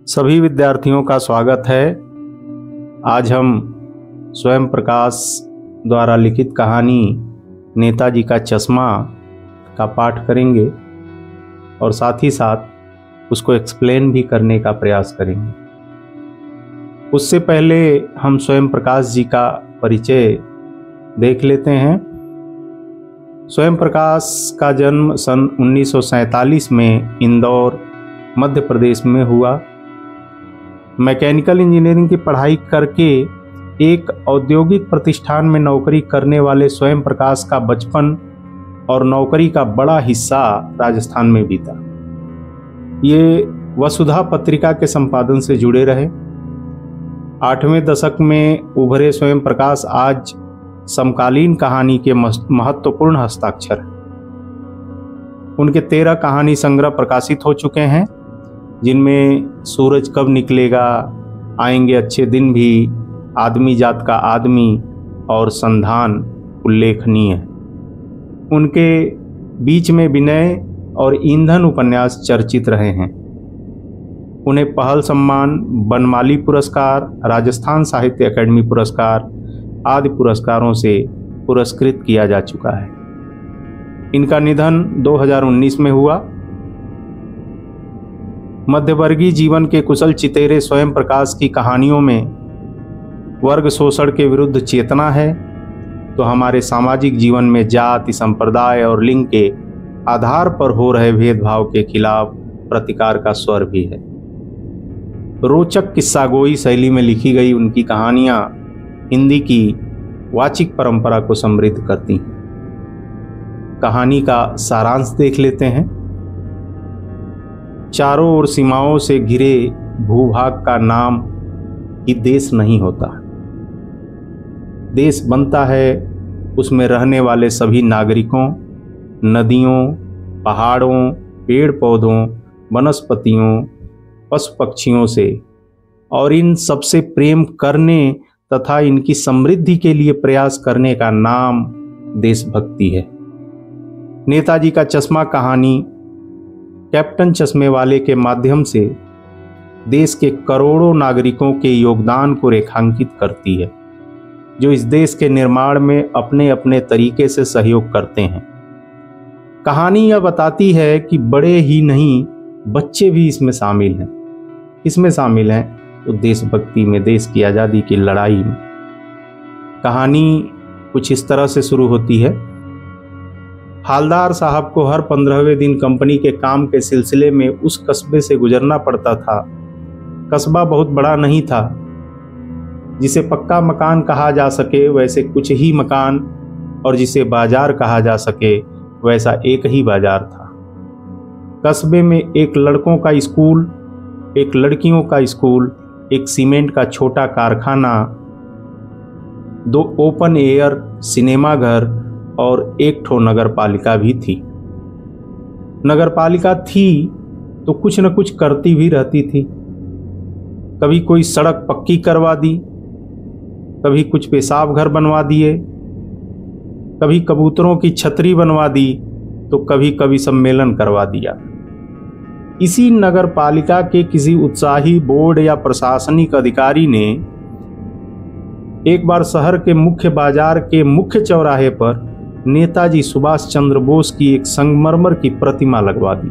सभी विद्यार्थियों का स्वागत है। आज हम स्वयं प्रकाश द्वारा लिखित कहानी नेताजी का चश्मा का पाठ करेंगे और साथ ही साथ उसको एक्सप्लेन भी करने का प्रयास करेंगे। उससे पहले हम स्वयं प्रकाश जी का परिचय देख लेते हैं। स्वयं प्रकाश का जन्म सन 1947 में इंदौर मध्य प्रदेश में हुआ। मैकेनिकल इंजीनियरिंग की पढ़ाई करके एक औद्योगिक प्रतिष्ठान में नौकरी करने वाले स्वयं प्रकाश का बचपन और नौकरी का बड़ा हिस्सा राजस्थान में बीता। ये वसुधा पत्रिका के संपादन से जुड़े रहे। 8वें दशक में उभरे स्वयं प्रकाश आज समकालीन कहानी के महत्वपूर्ण हस्ताक्षर हैं। उनके 13 कहानी संग्रह प्रकाशित हो चुके हैं, जिनमें सूरज कब निकलेगा, आएंगे अच्छे दिन भी, आदमी जात का आदमी और संधान उल्लेखनीय है। उनके बीच में विनय और ईंधन उपन्यास चर्चित रहे हैं। उन्हें पहल सम्मान, बनमाली पुरस्कार, राजस्थान साहित्य अकादमी पुरस्कार आदि पुरस्कारों से पुरस्कृत किया जा चुका है। इनका निधन 2019 में हुआ। मध्यवर्गीय जीवन के कुशल चितेरे स्वयं प्रकाश की कहानियों में वर्ग शोषण के विरुद्ध चेतना है, तो हमारे सामाजिक जीवन में जाति, संप्रदाय और लिंग के आधार पर हो रहे भेदभाव के खिलाफ प्रतिकार का स्वर भी है। रोचक किस्सागोई शैली में लिखी गई उनकी कहानियां हिंदी की वाचिक परंपरा को समृद्ध करती हैं। कहानी का सारांश देख लेते हैं। चारों ओर सीमाओं से घिरे भूभाग का नाम ही देश नहीं होता। देश बनता है उसमें रहने वाले सभी नागरिकों, नदियों, पहाड़ों, पेड़ पौधों, वनस्पतियों, पशु पक्षियों से, और इन सबसे प्रेम करने तथा इनकी समृद्धि के लिए प्रयास करने का नाम देशभक्ति है। नेताजी का चश्मा कहानी कैप्टन चश्मे वाले के माध्यम से देश के करोड़ों नागरिकों के योगदान को रेखांकित करती है, जो इस देश के निर्माण में अपने अपने तरीके से सहयोग करते हैं। कहानी यह बताती है कि बड़े ही नहीं, बच्चे भी इसमें शामिल हैं। इसमें शामिल हैं तो देशभक्ति में, देश की आज़ादी की लड़ाई में। कहानी कुछ इस तरह से शुरू होती है। हालदार साहब को हर 15वें दिन कंपनी के काम के सिलसिले में उस कस्बे से गुजरना पड़ता था। कस्बा बहुत बड़ा नहीं था, जिसे पक्का मकान कहा जा सके वैसे कुछ ही मकान, और जिसे बाजार कहा जा सके वैसा एक ही बाजार था। कस्बे में एक लड़कों का स्कूल, एक लड़कियों का स्कूल, एक सीमेंट का छोटा कारखाना, 2 ओपन एयर सिनेमा घर और एक ठो नगर पालिका भी थी। नगर पालिका थी तो कुछ न कुछ करती भी रहती थी। कभी कोई सड़क पक्की करवा दी, कभी कुछ पेशाब घर बनवा दिए, कभी कबूतरों की छतरी बनवा दी, तो कभी कभी सम्मेलन करवा दिया। इसी नगर पालिका के किसी उत्साही बोर्ड या प्रशासनिक अधिकारी ने एक बार शहर के मुख्य बाजार के मुख्य चौराहे पर नेताजी सुभाष चंद्र बोस की एक संगमरमर की प्रतिमा लगवा दी।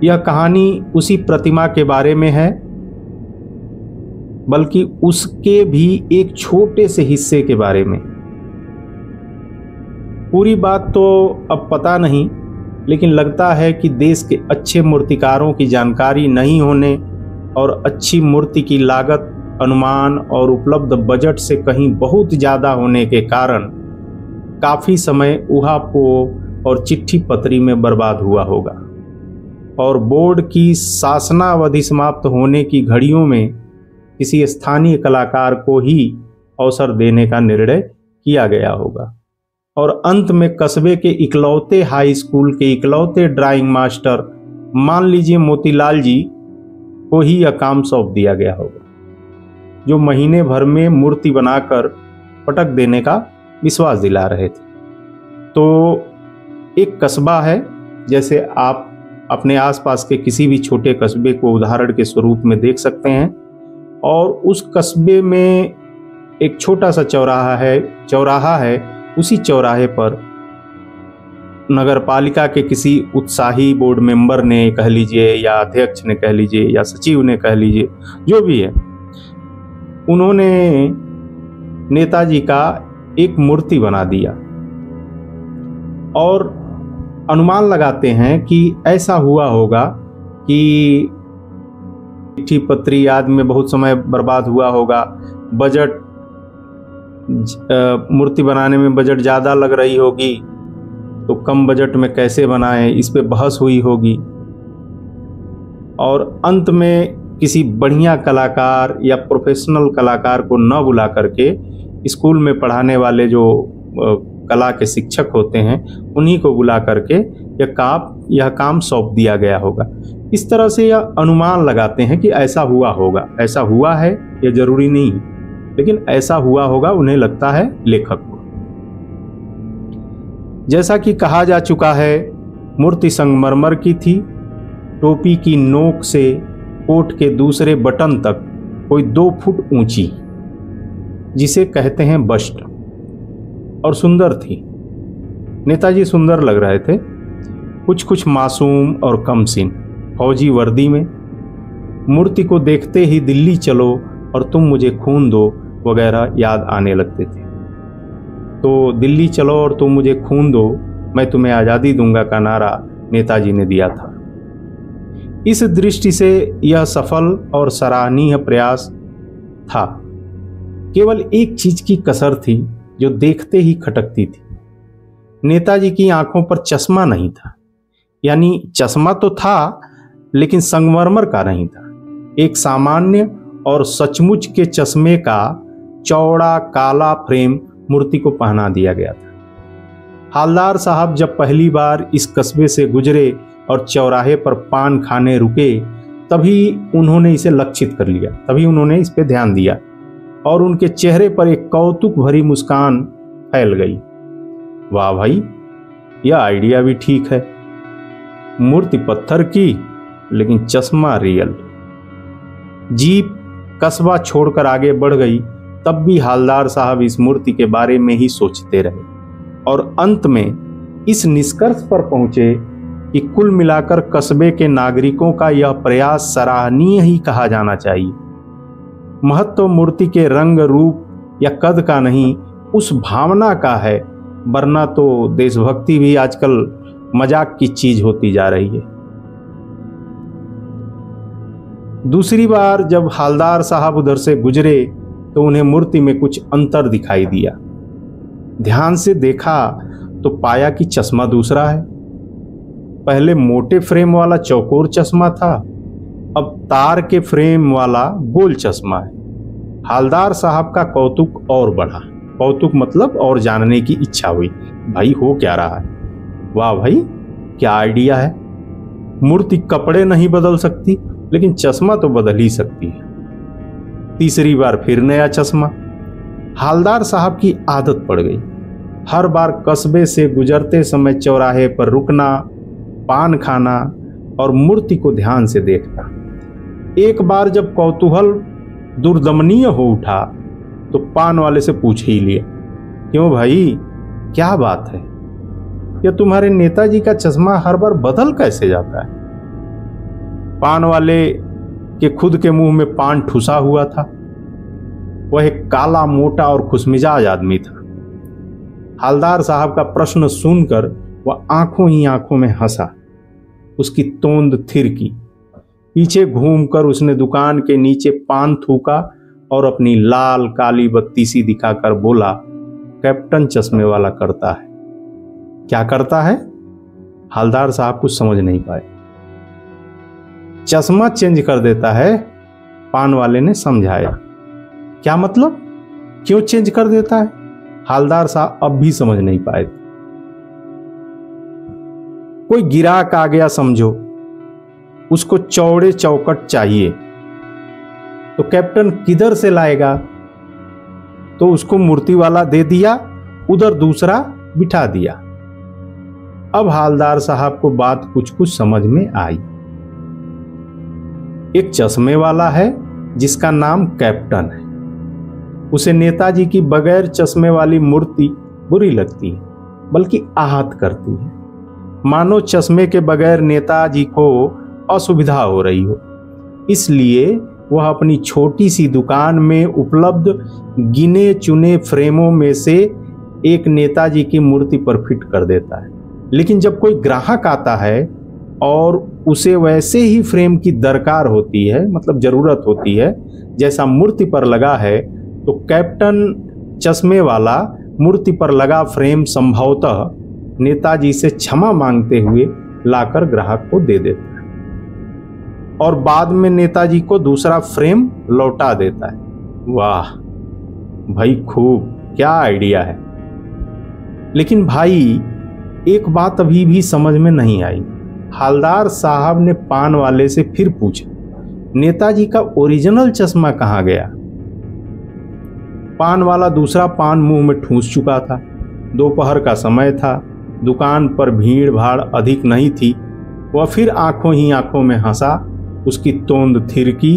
यह कहानी उसी प्रतिमा के बारे में है, बल्कि उसके भी एक छोटे से हिस्से के बारे में। पूरी बात तो अब पता नहीं, लेकिन लगता है कि देश के अच्छे मूर्तिकारों की जानकारी नहीं होने और अच्छी मूर्ति की लागत अनुमान और उपलब्ध बजट से कहीं बहुत ज़्यादा होने के कारण काफ़ी समय ऊहापोह और चिट्ठी पत्री में बर्बाद हुआ होगा, और बोर्ड की शासनावधि समाप्त होने की घड़ियों में किसी स्थानीय कलाकार को ही अवसर देने का निर्णय किया गया होगा, और अंत में कस्बे के इकलौते हाई स्कूल के इकलौते ड्राइंग मास्टर, मान लीजिए मोतीलाल जी, को ही यह काम सौंप दिया गया होगा, जो महीने भर में मूर्ति बनाकर पटक देने का विश्वास दिला रहे थे। तो एक कस्बा है, जैसे आप अपने आसपास के किसी भी छोटे कस्बे को उदाहरण के स्वरूप में देख सकते हैं। और उस कस्बे में एक छोटा सा चौराहा है। उसी चौराहे पर नगर पालिका के किसी उत्साही बोर्ड मेंबर ने कह लीजिए, या अध्यक्ष ने कह लीजिए, या सचिव ने कह लीजिए, जो भी है, उन्होंने नेताजी का एक मूर्ति बना दिया। और अनुमान लगाते हैं कि ऐसा हुआ होगा कि चिट्ठी पत्री आदि में बहुत समय बर्बाद हुआ होगा, बजट मूर्ति बनाने में बजट ज़्यादा लग रही होगी, तो कम बजट में कैसे बनाएं, इस पे बहस हुई होगी। और अंत में किसी बढ़िया कलाकार या प्रोफेशनल कलाकार को न बुला करके स्कूल में पढ़ाने वाले जो कला के शिक्षक होते हैं उन्हीं को बुला करके यह काम सौंप दिया गया होगा। इस तरह से यह अनुमान लगाते हैं कि ऐसा हुआ होगा। ऐसा हुआ है यह जरूरी नहीं, लेकिन ऐसा हुआ होगा उन्हें लगता है लेखक को। जैसा कि कहा जा चुका है, मूर्ति संगमरमर की थी। टोपी की नोक से कोट के दूसरे बटन तक कोई 2 फुट ऊंची, जिसे कहते हैं बस्ट, और सुंदर थी। नेताजी सुंदर लग रहे थे, कुछ मासूम और कमसीन, फौजी वर्दी में। मूर्ति को देखते ही दिल्ली चलो और तुम मुझे खून दो वगैरह याद आने लगते थे। तो दिल्ली चलो और तुम मुझे खून दो, मैं तुम्हें आज़ादी दूंगा का नारा नेताजी ने दिया था। इस दृष्टि से यह सफल और सराहनीय प्रयास था। केवल एक चीज की कसर थी जो देखते ही खटकती थी। नेताजी की आंखों पर चश्मा नहीं था। यानी चश्मा तो था, लेकिन संगमरमर का नहीं था। एक सामान्य और सचमुच के चश्मे का चौड़ा काला फ्रेम मूर्ति को पहना दिया गया था। हालदार साहब जब पहली बार इस कस्बे से गुजरे और चौराहे पर पान खाने रुके, तभी उन्होंने इसे लक्षित कर लिया, तभी उन्होंने इस पे ध्यान दिया और उनके चेहरे पर एक कौतुक भरी मुस्कान फैल गई। वाह भाई, यह आइडिया भी ठीक है। मूर्ति पत्थर की, लेकिन चश्मा रियल। जीप कस्बा छोड़कर आगे बढ़ गई, तब भी हालदार साहब इस मूर्ति के बारे में ही सोचते रहे और अंत में इस निष्कर्ष पर पहुंचे कि कुल मिलाकर कस्बे के नागरिकों का यह प्रयास सराहनीय ही कहा जाना चाहिए। महत्व मूर्ति के रंग रूप या कद का नहीं, उस भावना का है, वरना तो देशभक्ति भी आजकल मजाक की चीज होती जा रही है। दूसरी बार जब हालदार साहब उधर से गुजरे तो उन्हें मूर्ति में कुछ अंतर दिखाई दिया। ध्यान से देखा तो पाया कि चश्मा दूसरा है। पहले मोटे फ्रेम वाला चौकोर चश्मा था, अब तार के फ्रेम वाला गोल चश्मा है। हालदार साहब का कौतुक और बढ़ा। कौतुक मतलब और जानने की इच्छा हुई, भाई हो क्या रहा है। वाह भाई, क्या आइडिया है। मूर्ति कपड़े नहीं बदल सकती, लेकिन चश्मा तो बदल ही सकती है। तीसरी बार फिर नया चश्मा। हालदार साहब की आदत पड़ गई, हर बार कस्बे से गुजरते समय चौराहे पर रुकना, पान खाना और मूर्ति को ध्यान से देखना। एक बार जब कौतूहल दुर्दमनीय हो उठा तो पान वाले से पूछ ही लिया, क्यों भाई, क्या बात है, या तुम्हारे नेताजी का चश्मा हर बार बदल कैसे जाता है। पान वाले के खुद के मुंह में पान ठुसा हुआ था। वह एक काला, मोटा और खुशमिजाज आदमी था। हालदार साहब का प्रश्न सुनकर वह आंखों ही आंखों में हंसा। उसकी तोंद थिरकी। पीछे घूमकर उसने दुकान के नीचे पान थूका और अपनी लाल काली बत्ती सी दिखाकर बोला, कैप्टन चश्मे वाला करता है। क्या करता है? हालदार साहब कुछ समझ नहीं पाए। चश्मा चेंज कर देता है, पान वाले ने समझाया। क्या मतलब? क्यों चेंज कर देता है? हालदार साहब अब भी समझ नहीं पाए। कोई गिराक आ गया समझो, उसको चौड़े चौकट चाहिए, तो कैप्टन किधर से लाएगा? तो उसको मूर्ति वाला दे दिया, उधर दूसरा बिठा दिया। अब हालदार साहब को बात कुछ कुछ समझ में आई। एक चश्मे वाला है जिसका नाम कैप्टन है। उसे नेताजी की बगैर चश्मे वाली मूर्ति बुरी लगती है, बल्कि आहत करती है, मानो चश्मे के बगैर नेताजी को असुविधा हो रही हो। इसलिए वह अपनी छोटी सी दुकान में उपलब्ध गिने चुने फ्रेमों में से एक नेताजी की मूर्ति पर फिट कर देता है। लेकिन जब कोई ग्राहक आता है और उसे वैसे ही फ्रेम की दरकार होती है, मतलब जरूरत होती है जैसा मूर्ति पर लगा है, तो कैप्टन चश्मे वाला मूर्ति पर लगा फ्रेम संभवतः नेताजी से क्षमा मांगते हुए लाकर ग्राहक को दे देता है और बाद में नेताजी को दूसरा फ्रेम लौटा देता है। वाह भाई, खूब, क्या आइडिया है। लेकिन भाई एक बात अभी भी समझ में नहीं आई। हालदार साहब ने पान वाले से फिर पूछा, नेताजी का ओरिजिनल चश्मा कहाँ गया? पान वाला दूसरा पान मुंह में ठूंस चुका था। दोपहर का समय था, दुकान पर भीड़ भाड़ अधिक नहीं थी। वह फिर आंखों ही आंखों में हंसा, उसकी तोंद थिरकी,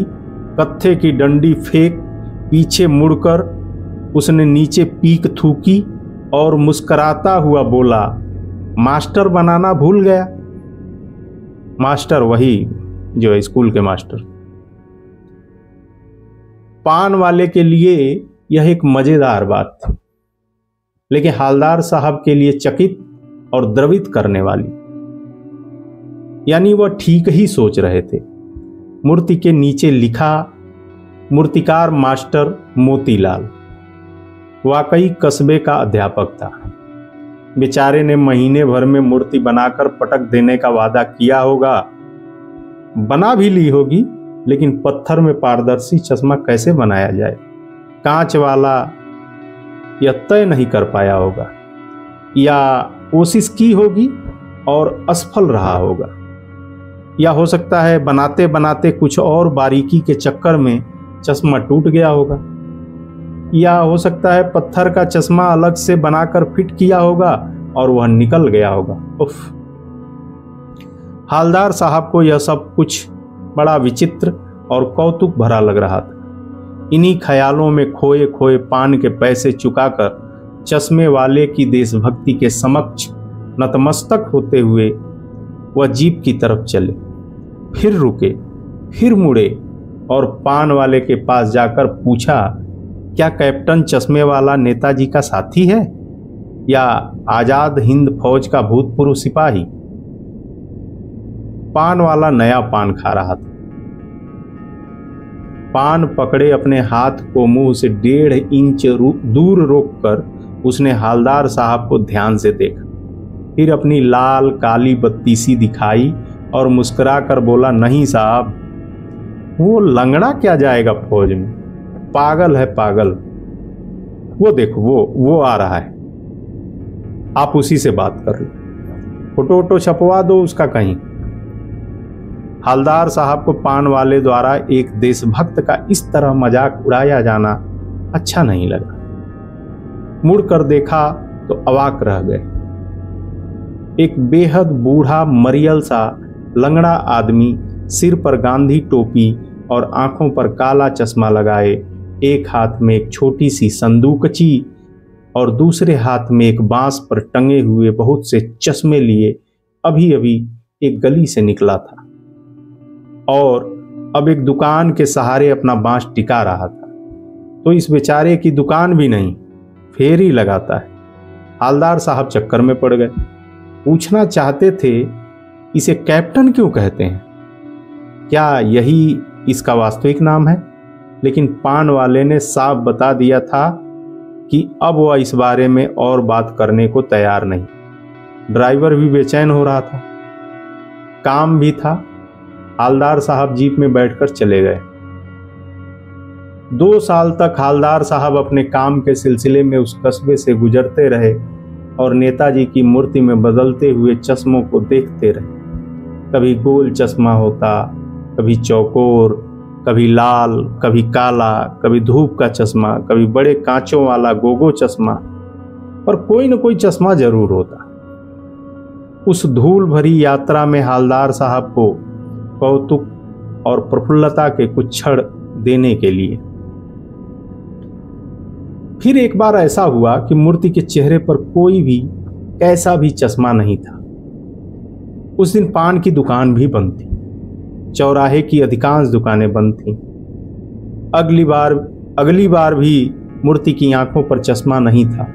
कत्थे की डंडी फेंक पीछे मुड़कर उसने नीचे पीक थूकी और मुस्कुराता हुआ बोला, मास्टर बनाना भूल गया। मास्टर वही जो है स्कूल के मास्टर। पान वाले के लिए यह एक मजेदार बात थी, लेकिन हालदार साहब के लिए चकित और द्रवित करने वाली। यानी वह ठीक ही सोच रहे थे। मूर्ति के नीचे लिखा, मूर्तिकार मास्टर मोतीलाल। वाकई कस्बे का अध्यापक था। बेचारे ने महीने भर में मूर्ति बनाकर पटक देने का वादा किया होगा, बना भी ली होगी, लेकिन पत्थर में पारदर्शी चश्मा कैसे बनाया जाए, कांच वाला, यह तय नहीं कर पाया होगा, या कोशिश की होगी और असफल रहा होगा, या हो सकता है बनाते बनाते कुछ और बारीकी के चक्कर में चश्मा टूट गया होगा, या हो सकता है पत्थर का चश्मा अलग से बनाकर फिट किया होगा और वह निकल गया होगा। उफ। हालदार साहब को यह सब कुछ बड़ा विचित्र और कौतुक भरा लग रहा था। इन्हीं ख्यालों में खोए खोए पान के पैसे चुकाकर चश्मे वाले की देशभक्ति के समक्ष नतमस्तक होते हुए वह जीप की तरफ चले, फिर रुके, फिर मुड़े और पान वाले के पास जाकर पूछा, क्या कैप्टन चश्मे वाला नेताजी का साथी है या आजाद हिंद फौज का भूतपूर्व सिपाही? पान वाला नया पान खा रहा था। पान पकड़े अपने हाथ को मुंह से 1.5 इंच दूर रोककर उसने हालदार साहब को ध्यान से देखा, फिर अपनी लाल काली बत्ती सी दिखाई और मुस्कुरा कर बोला, नहीं साहब, वो लंगड़ा क्या जाएगा फौज में, पागल है पागल। वो देखो वो आ रहा है, आप उसी से बात कर लो, फोटो वोटो छपवा दो उसका कहीं। हालदार साहब को पान वाले द्वारा एक देशभक्त का इस तरह मजाक उड़ाया जाना अच्छा नहीं लगा। मुड़कर देखा तो अवाक रह गए। एक बेहद बूढ़ा मरियल सा लंगड़ा आदमी, सिर पर गांधी टोपी और आंखों पर काला चश्मा लगाए, एक हाथ में एक छोटी सी संदूकची और दूसरे हाथ में एक बांस पर टंगे हुए बहुत से चश्मे लिए अभी अभी एक गली से निकला था और अब एक दुकान के सहारे अपना बांस टिका रहा था। तो इस बेचारे की दुकान भी नहीं, फेरी लगाता है। हालदार साहब चक्कर में पड़ गए। पूछना चाहते थे, इसे कैप्टन क्यों कहते हैं, क्या यही इसका वास्तविक नाम है? लेकिन पान वाले ने साफ बता दिया था कि अब वह इस बारे में और बात करने को तैयार नहीं। ड्राइवर भी बेचैन हो रहा था, काम भी था। हालदार साहब जीप में बैठकर चले गए। 2 साल तक हालदार साहब अपने काम के सिलसिले में उस कस्बे से गुजरते रहे और नेताजी की मूर्ति में बदलते हुए चश्मों को देखते रहे। कभी गोल चश्मा होता, कभी चौकोर, कभी लाल, कभी काला, कभी धूप का चश्मा, कभी बड़े कांचों वाला गोगो चश्मा, पर कोई न कोई चश्मा जरूर होता। उस धूल भरी यात्रा में हालदार साहब को कौतुक और प्रफुल्लता के कुछ क्षण देने के लिए। फिर एक बार ऐसा हुआ कि मूर्ति के चेहरे पर कोई भी कैसा भी चश्मा नहीं था। उस दिन पान की दुकान भी बंद थी, चौराहे की अधिकांश दुकानें बंद थीं। अगली बार भी मूर्ति की आंखों पर चश्मा नहीं था।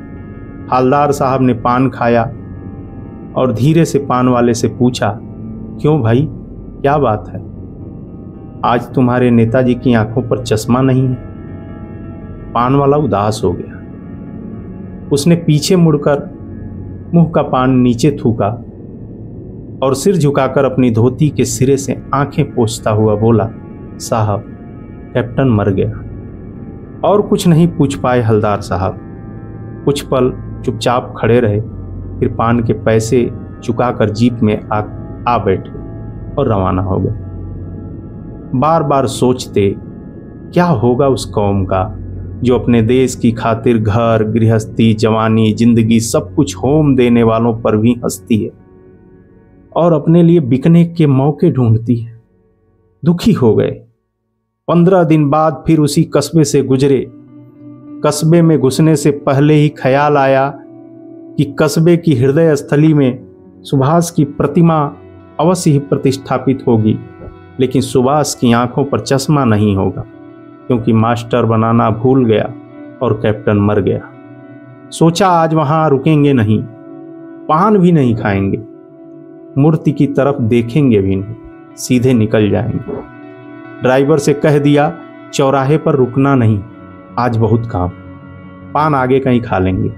हालदार साहब ने पान खाया और धीरे से पान वाले से पूछा, क्यों भाई, क्या बात है? आज तुम्हारे नेताजी की आंखों पर चश्मा नहीं है। पान वाला उदास हो गया। उसने पीछे मुड़कर मुंह का पान नीचे थूका और सिर झुकाकर अपनी धोती के सिरे से आंखें पोंछता हुआ बोला, साहब, कैप्टन मर गया। और कुछ नहीं पूछ पाए हलदार साहब। कुछ पल चुपचाप खड़े रहे, फिर पान के पैसे चुकाकर जीप में आ बैठे और रवाना हो गए। बार बार सोचते क्या होगा उस कौम का जो अपने देश की खातिर घर, गृहस्थी, जवानी, जिंदगी सब कुछ होम देने वालों पर भी हंसती है और अपने लिए बिकने के मौके ढूंढती है। दुखी हो गए। 15 दिन बाद फिर उसी कस्बे से गुजरे। कस्बे में घुसने से पहले ही ख्याल आया कि कस्बे की हृदय स्थली में सुभाष की प्रतिमा अवश्य ही प्रतिष्ठापित होगी, लेकिन सुभाष की आंखों पर चश्मा नहीं होगा, क्योंकि मास्टर बनाना भूल गया और कैप्टन मर गया। सोचा आज वहां रुकेंगे नहीं, पान भी नहीं खाएंगे, मूर्ति की तरफ देखेंगे भी नहीं, सीधे निकल जाएंगे। ड्राइवर से कह दिया चौराहे पर रुकना नहीं, आज बहुत काम, पान आगे कहीं खा लेंगे।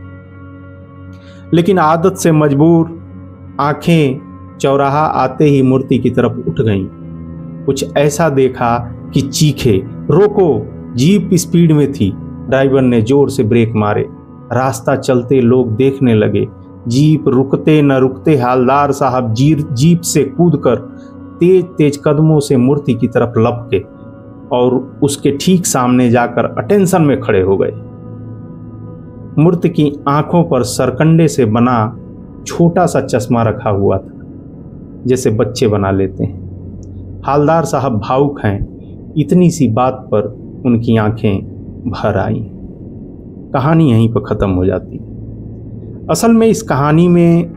लेकिन आदत से मजबूर आंखें चौराहा आते ही मूर्ति की तरफ उठ गईं। कुछ ऐसा देखा कि चीखे, रोको। जीप स्पीड में थी। ड्राइवर ने जोर से ब्रेक मारे। रास्ता चलते लोग देखने लगे। जीप रुकते न रुकते हालदार साहब जीप से कूदकर तेज तेज कदमों से मूर्ति की तरफ लपके और उसके ठीक सामने जाकर अटेंशन में खड़े हो गए। मूर्ति की आंखों पर सरकंडे से बना छोटा सा चश्मा रखा हुआ था, जैसे बच्चे बना लेते हैं। हालदार साहब भावुक हैं। इतनी सी बात पर उनकी आंखें भर आईं। कहानी यहीं पर खत्म हो जाती। असल में इस कहानी में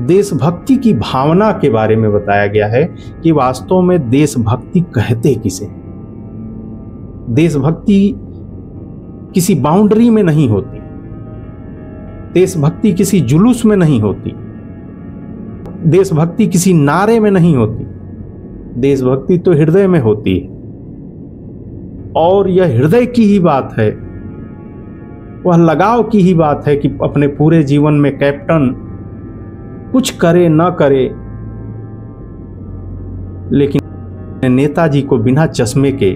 देशभक्ति की भावना के बारे में बताया गया है कि वास्तव में देशभक्ति कहते किसे। देशभक्ति किसी बाउंड्री में नहीं होती, देशभक्ति किसी जुलूस में नहीं होती, देशभक्ति किसी नारे में नहीं होती। देशभक्ति तो हृदय में होती है, और यह हृदय की ही बात है, वह लगाव की ही बात है कि अपने पूरे जीवन में कैप्टन कुछ करे न करे, लेकिन नेताजी को बिना चश्मे के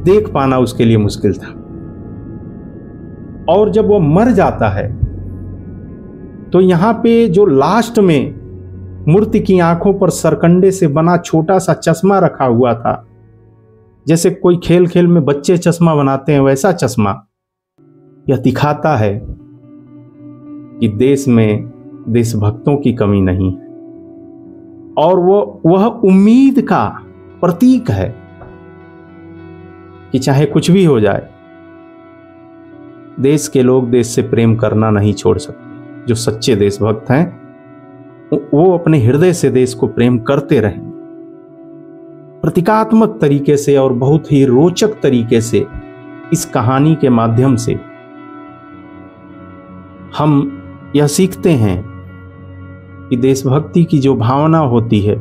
देख पाना उसके लिए मुश्किल था। और जब वह मर जाता है तो यहां पे जो लास्ट में मूर्ति की आंखों पर सरकंडे से बना छोटा सा चश्मा रखा हुआ था, जैसे कोई खेल खेल में बच्चे चश्मा बनाते हैं, वैसा चश्मा, यह दिखाता है कि देश में देशभक्तों की कमी नहीं है, और वह उम्मीद का प्रतीक है कि चाहे कुछ भी हो जाए, देश के लोग देश से प्रेम करना नहीं छोड़ सकते। जो सच्चे देशभक्त हैं वो अपने हृदय से देश को प्रेम करते रहेंगे। प्रतीकात्मक तरीके से और बहुत ही रोचक तरीके से इस कहानी के माध्यम से हम यह सीखते हैं कि देशभक्ति की जो भावना होती है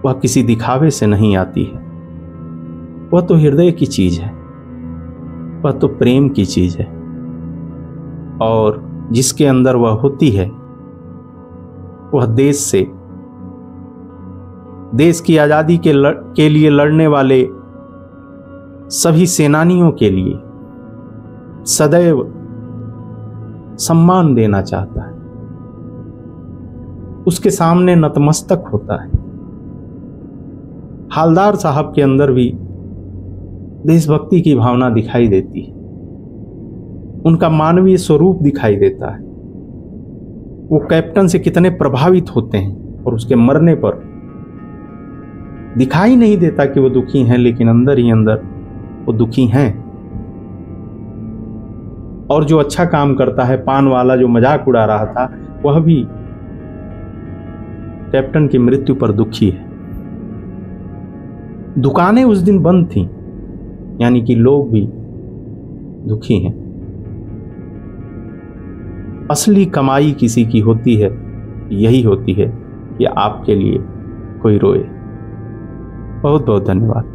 वह किसी दिखावे से नहीं आती है, वह तो हृदय की चीज है, वह तो प्रेम की चीज है, और जिसके अंदर वह होती है वह देश से, देश की आजादी के लिए लड़ने वाले सभी सेनानियों के लिए सदैव सम्मान देना चाहता है, उसके सामने नतमस्तक होता है। हालदार साहब के अंदर भी देशभक्ति की भावना दिखाई देती है, उनका मानवीय स्वरूप दिखाई देता है। वो कैप्टन से कितने प्रभावित होते हैं, और उसके मरने पर दिखाई नहीं देता कि वो दुखी हैं, लेकिन अंदर ही अंदर वो दुखी हैं। और जो अच्छा काम करता है, पान वाला जो मजाक उड़ा रहा था, वह भी कैप्टन की मृत्यु पर दुखी है। दुकानें उस दिन बंद थीं, यानी कि लोग भी दुखी हैं। असली कमाई किसी की होती है, यही होती है कि आपके लिए कोई रोए। बहुत बहुत धन्यवाद।